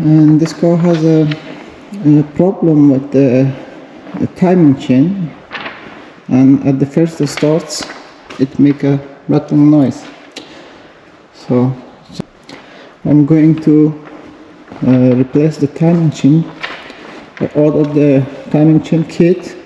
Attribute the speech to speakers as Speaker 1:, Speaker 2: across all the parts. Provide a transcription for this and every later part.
Speaker 1: And this car has a problem with the timing chain, and at the first starts it make a rattling noise. So I'm going to replace the timing chain. I ordered the timing chain kit.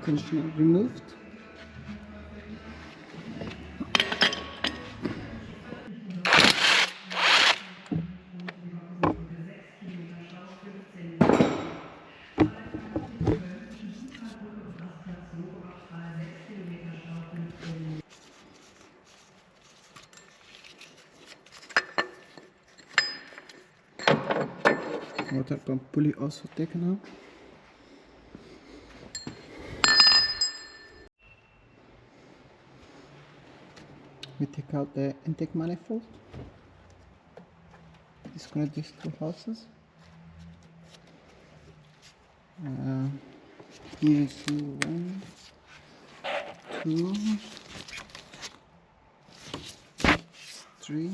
Speaker 1: Conditioner removed. Water pump pulley also taken out. We take out the intake manifold. Disconnect these two hoses. Here's one, two, three,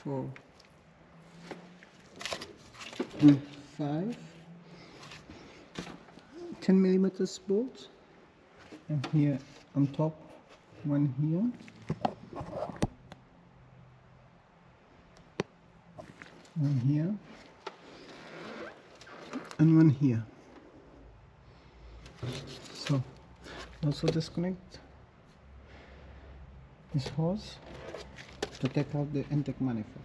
Speaker 1: four, and five. 10mm bolts, and here on top, one here, one here, and one here. So also disconnect this hose to take out the intake manifold.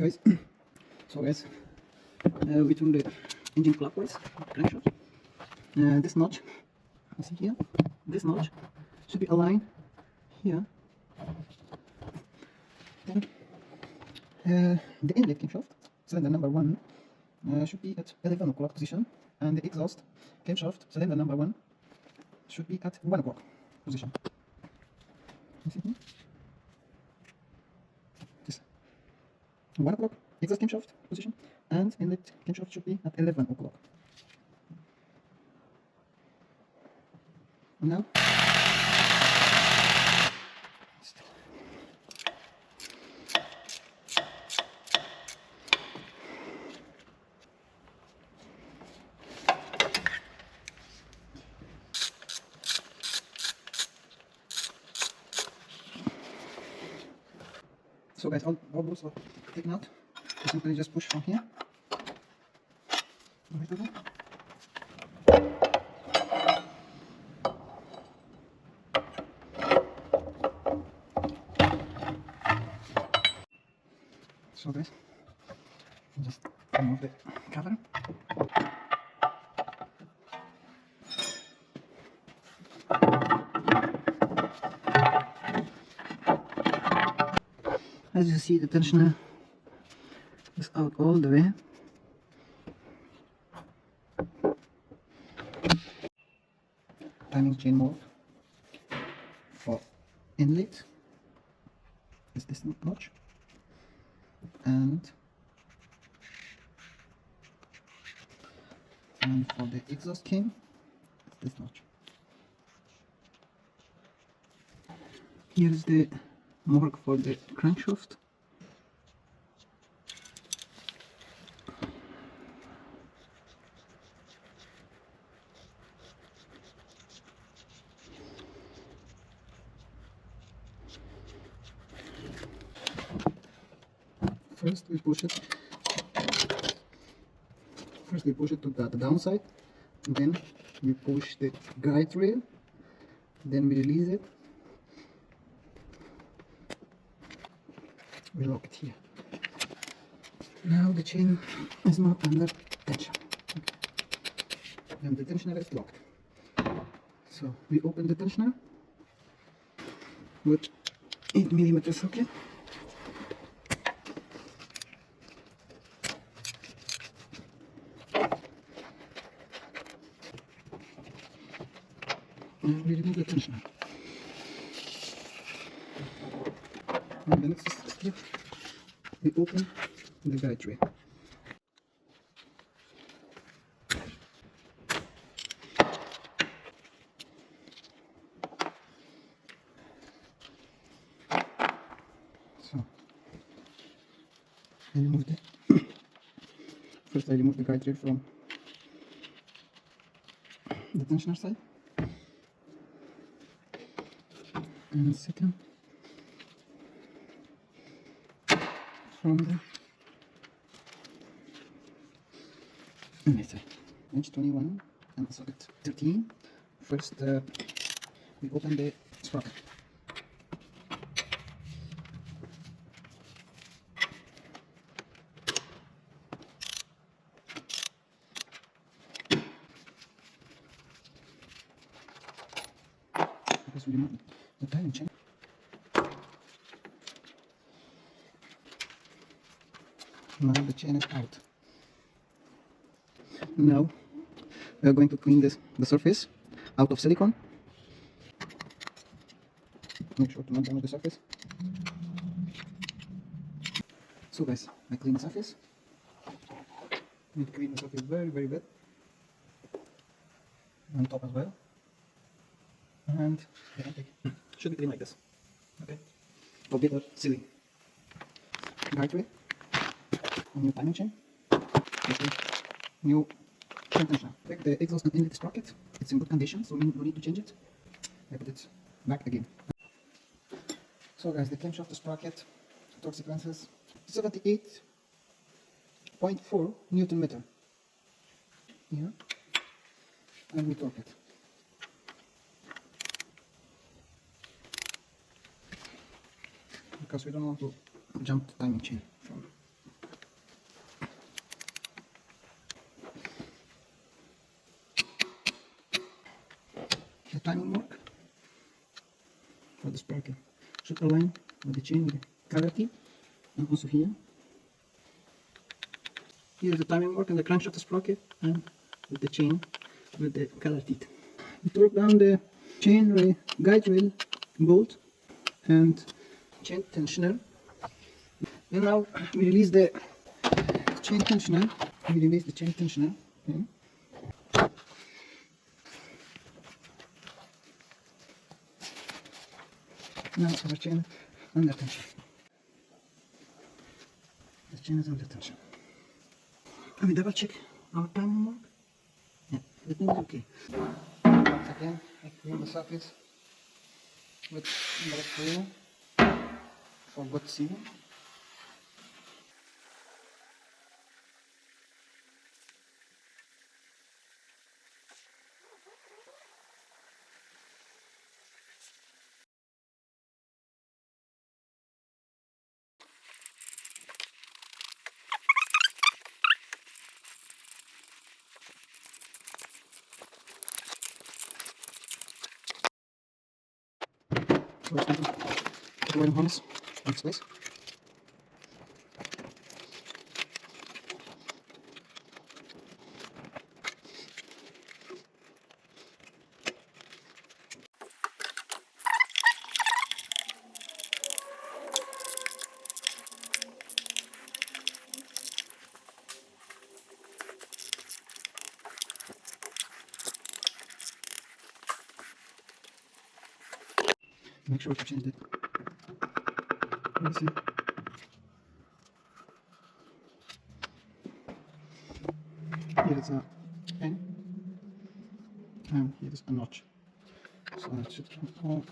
Speaker 1: guys. So guys, we turn the engine clockwise, crankshaft. This notch, you see here, this notch should be aligned here. Then the inlet camshaft, cylinder number 1, should be at 11 o'clock position, and the exhaust camshaft, cylinder number 1, should be at 1 o'clock position. You see here? This 1 o'clock exhaust camshaft position, and inlet camshaft should be at 11 o'clock. Now, so guys, all bolts are taken out. You simply just push from here. Right over. So guys, just remove the cover. As you see, the tensioner is out all the way. Timing chain mode for inlet is this notch, and for the exhaust cam, it's this notch. Here is the mark for the crankshaft. First we push it to the downside, then we push the guide rail, then we release it, we lock it here. Now the chain is not under tension, and the tensioner is locked. So we open the tensioner with 8mm socket. And we remove the tensioner. And the next step, we open the guide rail. So I remove the first I remove the guide rail from the tensioner side, and second from the inlet side. H21 and socket 13. First we open the sprocket. Because we remove the timing chain. Now the chain is out. Now we are going to clean the surface out of silicone. Make sure to not damage the surface. So guys, I clean the surface. Need to clean the surface very bad. On top as well. And the intake should be clean like this. Okay. For better sealing. Guide rail. New timing chain. Okay. New chain tensioner. Take the exhaust and inlet sprocket. It's in good condition, so we don't need to change it. I put it back again. So guys, the camshaft sprocket torque sequences 78.4 Newton meter. Here. And we torque it. Because we don't want to jump the timing chain from timing mark for the sprocket. Should align with the chain with the color key, and also here. Here is the timing mark and the crankshaft sprocket, and with the chain with the color teeth. We torque down the chain rail, guide rail bolt and chain tensioner. Then now we release the chain tensioner. We release the chain tensioner. Okay. Now our chain under tension. The chain is under tension. And we double check our timing mark. Yeah, everything is okay. Once again, I clean the sockets with brake cleaner for good sealing. So it's going to put away the harness in its place. Make sure to change it. Let's see. Here is a pin, and here is a notch. So that should come off.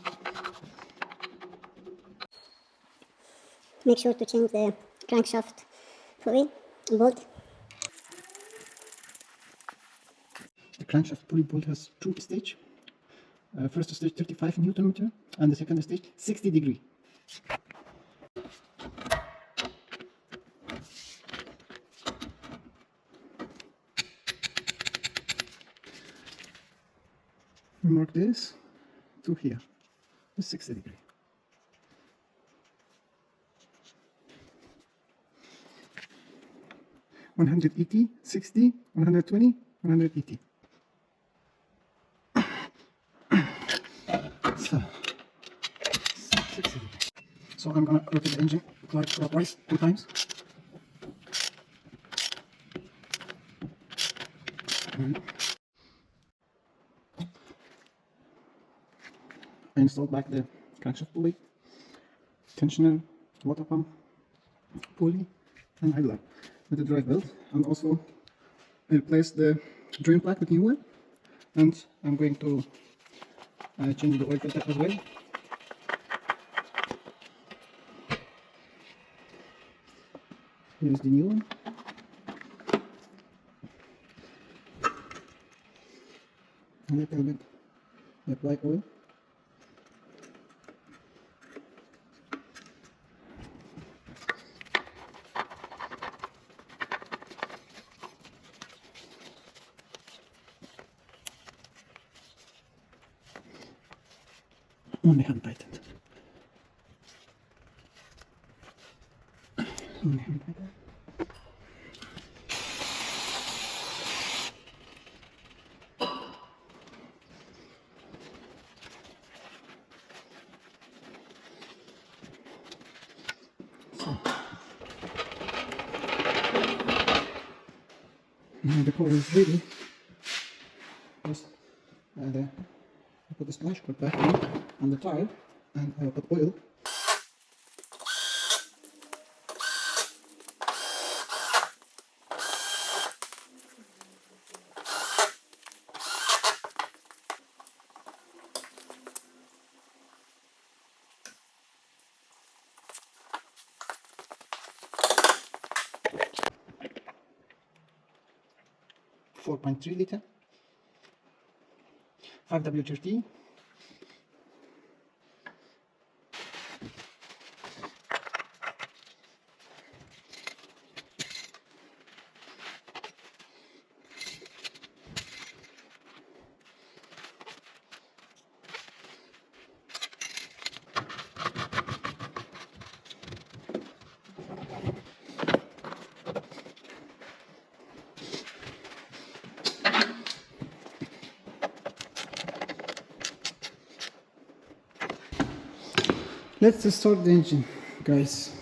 Speaker 2: Make sure to change the crankshaft pulley bolt.
Speaker 1: The crankshaft pulley bolt has two stages. First stage 35 Newton meter, and the second stage 60 degree. We mark this to here, to 60 degree. (180, 60, 120, 180). So, 60 degree. So I'm gonna rotate the engine clockwise 2 times. I installed back the crankshaft pulley, tensioner, water pump, pulley, and idler with the drive belt, and also I replaced the drain plug with new one, and I'm going to change the oil filter as well. Here's the new one. A little bit apply oil. Only hand tightened. Only hand tightened. So, now the car is ready. Just I put the splash cord back on the tire, and I put oil. (4.3 liter), 5W30. Let's start the engine, guys.